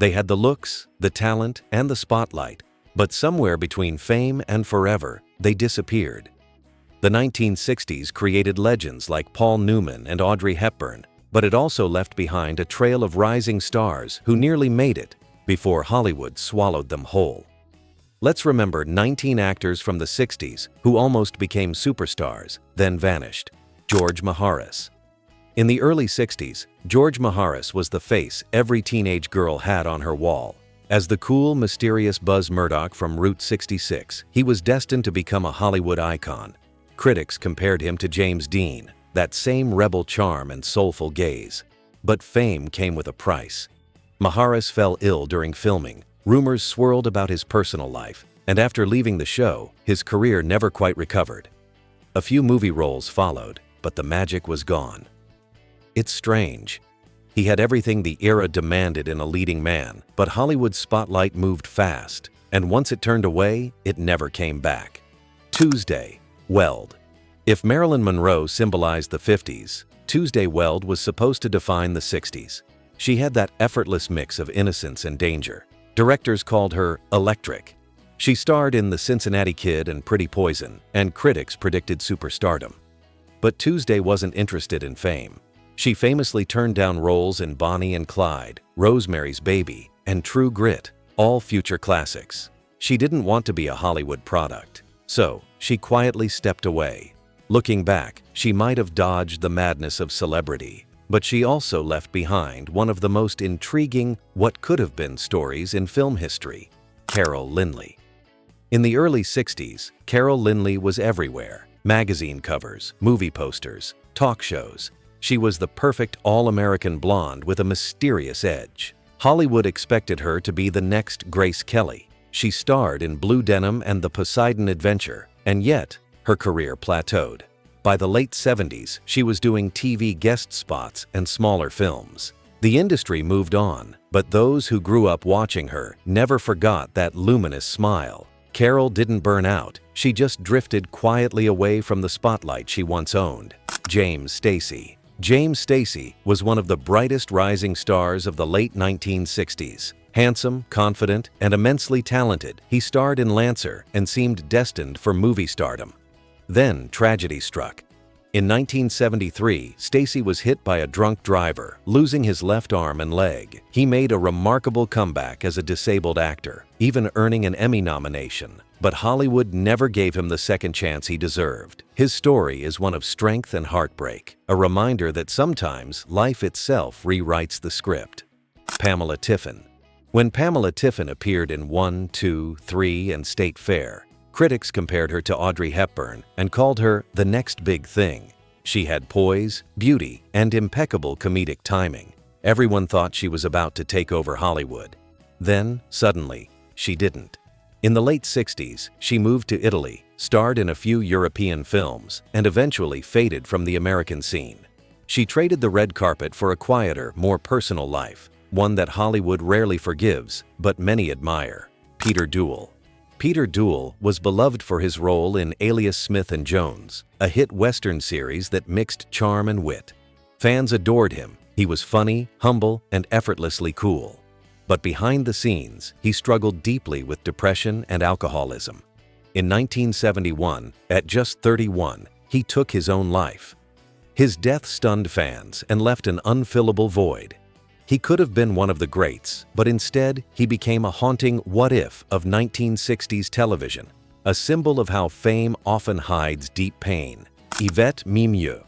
They had the looks, the talent, and the spotlight, but somewhere between fame and forever, they disappeared. The 1960s created legends like Paul Newman and Audrey Hepburn, but it also left behind a trail of rising stars who nearly made it before Hollywood swallowed them whole. Let's remember 19 actors from the 60s who almost became superstars, then vanished. George Mahares. In the early 60s, George Mahares was the face every teenage girl had on her wall. As the cool, mysterious Buzz Murdoch from Route 66, he was destined to become a Hollywood icon. Critics compared him to James Dean, that same rebel charm and soulful gaze. But fame came with a price. Mahares fell ill during filming, rumors swirled about his personal life, and after leaving the show, his career never quite recovered. A few movie roles followed, but the magic was gone. It's strange. He had everything the era demanded in a leading man, but Hollywood's spotlight moved fast, and once it turned away, it never came back. Tuesday, Weld. If Marilyn Monroe symbolized the 50s, Tuesday Weld was supposed to define the 60s. She had that effortless mix of innocence and danger. Directors called her electric. She starred in The Cincinnati Kid and Pretty Poison, and critics predicted superstardom. But Tuesday wasn't interested in fame. She famously turned down roles in Bonnie and Clyde, Rosemary's Baby, and True Grit, all future classics. She didn't want to be a Hollywood product, so she quietly stepped away. Looking back, she might have dodged the madness of celebrity, but she also left behind one of the most intriguing what-could-have-been stories in film history: Carol Lynley. In the early 60s, Carol Lynley was everywhere. Magazine covers, movie posters, talk shows. She was the perfect all-American blonde with a mysterious edge. Hollywood expected her to be the next Grace Kelly. She starred in Blue Denim and The Poseidon Adventure, and yet, her career plateaued. By the late 70s, she was doing TV guest spots and smaller films. The industry moved on, but those who grew up watching her never forgot that luminous smile. Carol didn't burn out, she just drifted quietly away from the spotlight she once owned. Stacy. James Stacy was one of the brightest rising stars of the late 1960s. Handsome, confident, and immensely talented, he starred in Lancer and seemed destined for movie stardom. Then tragedy struck. In 1973, Stacy was hit by a drunk driver, losing his left arm and leg. He made a remarkable comeback as a disabled actor, even earning an Emmy nomination. But Hollywood never gave him the second chance he deserved. His story is one of strength and heartbreak, a reminder that sometimes life itself rewrites the script. Pamela Tiffen. When Pamela Tiffen appeared in 1, 2, 3 and State Fair, critics compared her to Audrey Hepburn and called her the next big thing. She had poise, beauty, and impeccable comedic timing. Everyone thought she was about to take over Hollywood. Then, suddenly, she didn't. In the late 60s, she moved to Italy, starred in a few European films, and eventually faded from the American scene. She traded the red carpet for a quieter, more personal life, one that Hollywood rarely forgives, but many admire. Duel. Peter Duel was beloved for his role in Alias Smith and Jones, a hit Western series that mixed charm and wit. Fans adored him. He was funny, humble, and effortlessly cool. But behind the scenes, he struggled deeply with depression and alcoholism. In 1971, at just 31, he took his own life. His death stunned fans and left an unfillable void. He could have been one of the greats, but instead, he became a haunting what-if of 1960s television, a symbol of how fame often hides deep pain. Yvette Mimieux.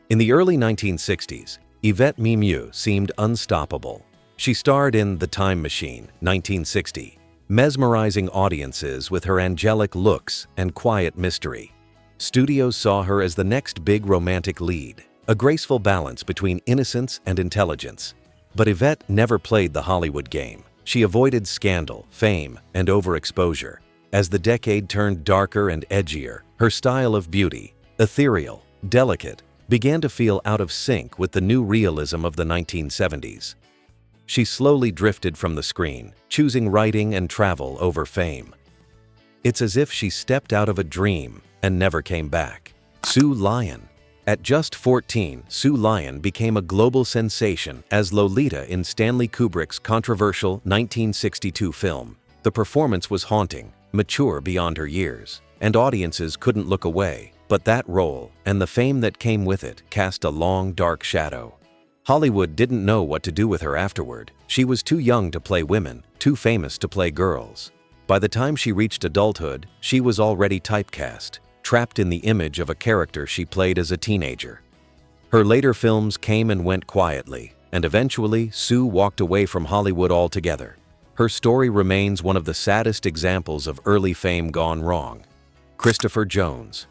In the early 1960s, Yvette Mimieux seemed unstoppable. She starred in The Time Machine, 1960, mesmerizing audiences with her angelic looks and quiet mystery. Studios saw her as the next big romantic lead, a graceful balance between innocence and intelligence. But Yvette never played the Hollywood game. She avoided scandal, fame, and overexposure. As the decade turned darker and edgier, her style of beauty, ethereal, delicate, began to feel out of sync with the new realism of the 1970s. She slowly drifted from the screen, choosing writing and travel over fame. It's as if she stepped out of a dream and never came back. Lyon. At just 14, Sue Lyon became a global sensation as Lolita in Stanley Kubrick's controversial 1962 film. The performance was haunting, mature beyond her years, and audiences couldn't look away. But that role, and the fame that came with it, cast a long, dark shadow. Hollywood didn't know what to do with her afterward. She was too young to play women, too famous to play girls. By the time she reached adulthood, she was already typecast, trapped in the image of a character she played as a teenager. Her later films came and went quietly, and eventually Sue walked away from Hollywood altogether. Her story remains one of the saddest examples of early fame gone wrong. Christopher Jones.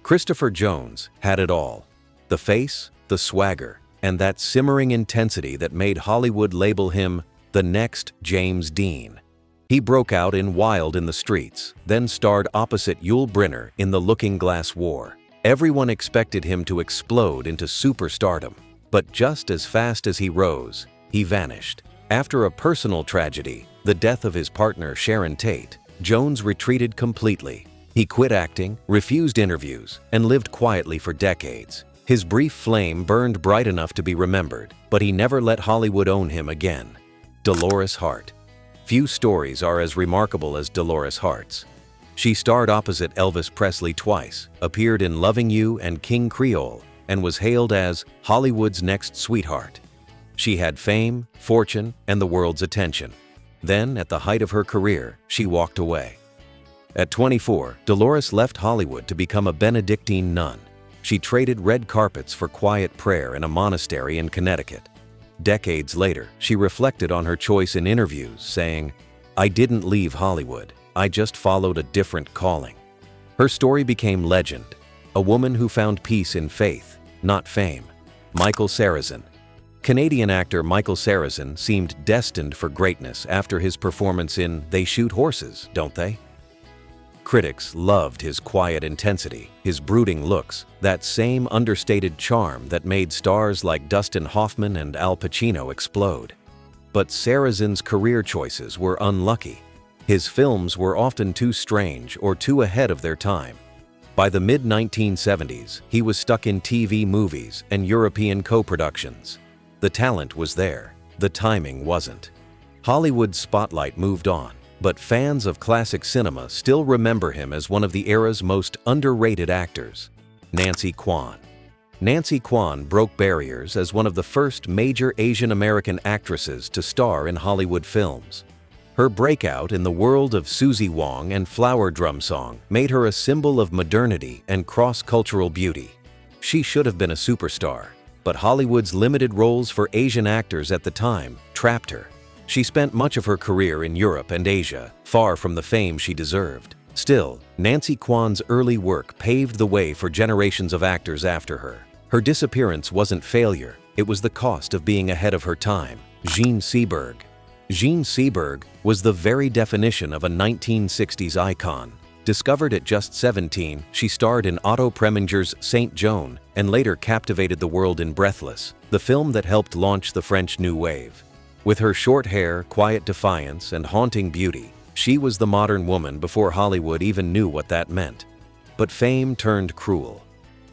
Christopher Jones had it all: the face, the swagger, and that simmering intensity that made Hollywood label him the next James Dean. He broke out in Wild in the Streets, then starred opposite Yul Brynner in The Looking Glass War. Everyone expected him to explode into superstardom, but just as fast as he rose, he vanished. After a personal tragedy, the death of his partner Sharon Tate, Jones retreated completely. He quit acting, refused interviews, and lived quietly for decades. His brief flame burned bright enough to be remembered, but he never let Hollywood own him again. Dolores Hart. Few stories are as remarkable as Dolores Hart's. She starred opposite Elvis Presley twice, appeared in Loving You and King Creole, and was hailed as Hollywood's next sweetheart. She had fame, fortune, and the world's attention. Then, at the height of her career, she walked away. At 24, Dolores left Hollywood to become a Benedictine nun. She traded red carpets for quiet prayer in a monastery in Connecticut. Decades later, she reflected on her choice in interviews, saying, "I didn't leave Hollywood. I just followed a different calling." Her story became legend, a woman who found peace in faith, not fame. Michael Sarrazin. Canadian actor Michael Sarrazin seemed destined for greatness after his performance in They Shoot Horses, Don't They? Critics loved his quiet intensity, his brooding looks, that same understated charm that made stars like Dustin Hoffman and Al Pacino explode. But Sarrazin's career choices were unlucky. His films were often too strange or too ahead of their time. By the mid-1970s, he was stuck in TV movies and European co-productions. The talent was there, the timing wasn't. Hollywood's spotlight moved on, but fans of classic cinema still remember him as one of the era's most underrated actors. Nancy Kwan. Nancy Kwan broke barriers as one of the first major Asian American actresses to star in Hollywood films. Her breakout in the world of Susie Wong and Flower Drum Song made her a symbol of modernity and cross-cultural beauty. She should have been a superstar, but Hollywood's limited roles for Asian actors at the time trapped her. She spent much of her career in Europe and Asia, far from the fame she deserved. Still, Nancy Kwan's early work paved the way for generations of actors after her. Her disappearance wasn't failure, it was the cost of being ahead of her time. Jean Seberg. Jean Seberg was the very definition of a 1960s icon. Discovered at just 17, she starred in Otto Preminger's Saint Joan and later captivated the world in Breathless, the film that helped launch the French New Wave. With her short hair, quiet defiance, and haunting beauty, she was the modern woman before Hollywood even knew what that meant. But fame turned cruel.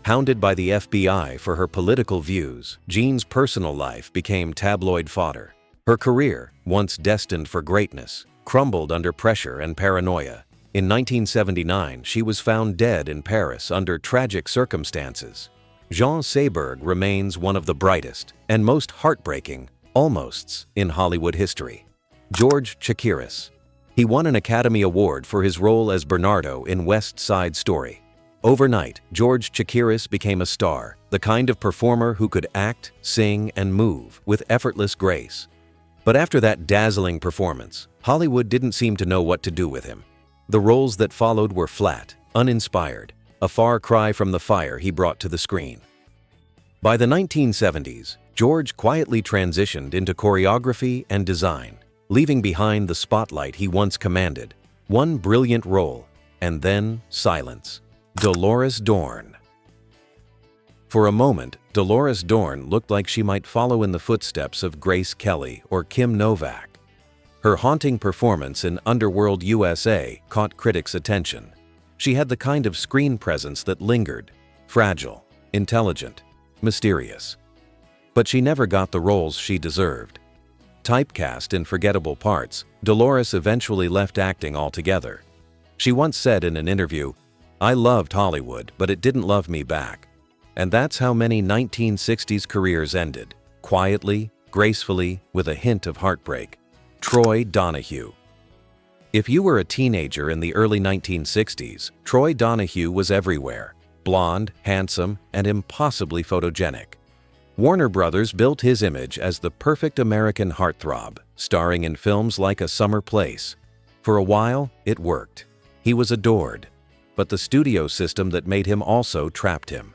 Hounded by the FBI for her political views, Jean's personal life became tabloid fodder. Her career, once destined for greatness, crumbled under pressure and paranoia. In 1979, she was found dead in Paris under tragic circumstances. Jean Seberg remains one of the brightest and most heartbreaking almosts in Hollywood history. George Chakiris. He won an Academy Award for his role as Bernardo in West Side Story. Overnight, George Chakiris became a star, the kind of performer who could act, sing, and move with effortless grace. But after that dazzling performance, Hollywood didn't seem to know what to do with him. The roles that followed were flat, uninspired, a far cry from the fire he brought to the screen. By the 1970s, George quietly transitioned into choreography and design, leaving behind the spotlight he once commanded. One brilliant role, and then silence. Dolores Dorn. For a moment, Dolores Dorn looked like she might follow in the footsteps of Grace Kelly or Kim Novak. Her haunting performance in Underworld USA caught critics' attention. She had the kind of screen presence that lingered, fragile, intelligent, mysterious. But she never got the roles she deserved. Typecast in forgettable parts, Dolores eventually left acting altogether. She once said in an interview, "I loved Hollywood, but it didn't love me back." And that's how many 1960s careers ended, quietly, gracefully, with a hint of heartbreak. Troy Donahue. If you were a teenager in the early 1960s, Troy Donahue was everywhere. Blonde, handsome, and impossibly photogenic. Warner Brothers built his image as the perfect American heartthrob, starring in films like A Summer Place. For a while, it worked. He was adored. But the studio system that made him also trapped him.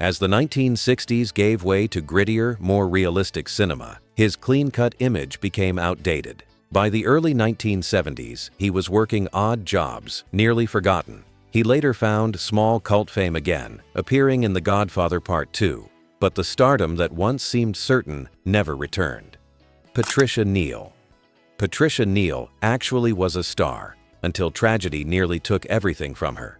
As the 1960s gave way to grittier, more realistic cinema, his clean-cut image became outdated. By the early 1970s, he was working odd jobs, nearly forgotten. He later found small cult fame again, appearing in The Godfather Part 2. But the stardom that once seemed certain never returned. Patricia Neal. Patricia Neal actually was a star, until tragedy nearly took everything from her.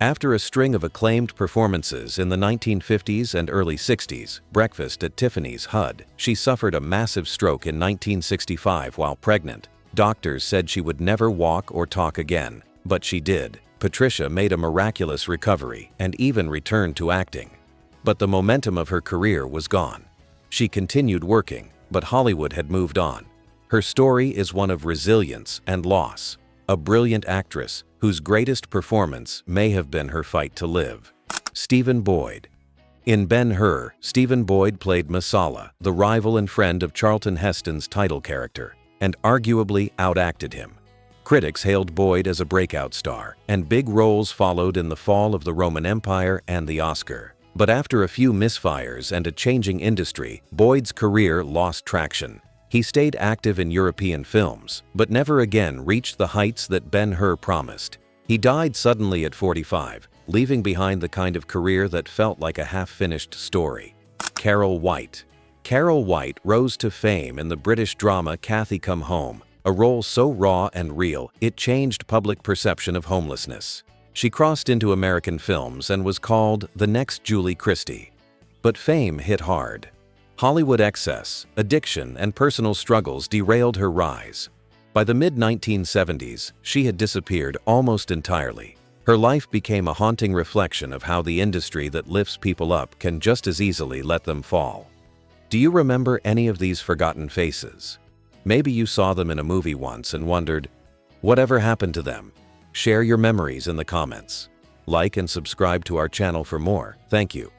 After a string of acclaimed performances in the 1950s and early 60s, Breakfast at Tiffany's HUD, she suffered a massive stroke in 1965 while pregnant. Doctors said she would never walk or talk again, but she did. Patricia made a miraculous recovery and even returned to acting. But the momentum of her career was gone. She continued working, but Hollywood had moved on. Her story is one of resilience and loss. A brilliant actress whose greatest performance may have been her fight to live. Stephen Boyd. In Ben-Hur, Stephen Boyd played Masala, the rival and friend of Charlton Heston's title character, and arguably outacted him. Critics hailed Boyd as a breakout star, and big roles followed in the fall of the Roman Empire and the Oscar. But after a few misfires and a changing industry, Boyd's career lost traction. He stayed active in European films, but never again reached the heights that Ben-Hur promised. He died suddenly at 45, leaving behind the kind of career that felt like a half-finished story. Carol White. Carol White rose to fame in the British drama Cathy Come Home, a role so raw and real it changed public perception of homelessness. She crossed into American films and was called the next Julie Christie. But fame hit hard. Hollywood excess, addiction, and personal struggles derailed her rise. By the mid-1970s, she had disappeared almost entirely. Her life became a haunting reflection of how the industry that lifts people up can just as easily let them fall. Do you remember any of these forgotten faces? Maybe you saw them in a movie once and wondered, whatever happened to them? Share your memories in the comments. Like and subscribe to our channel for more. Thank you.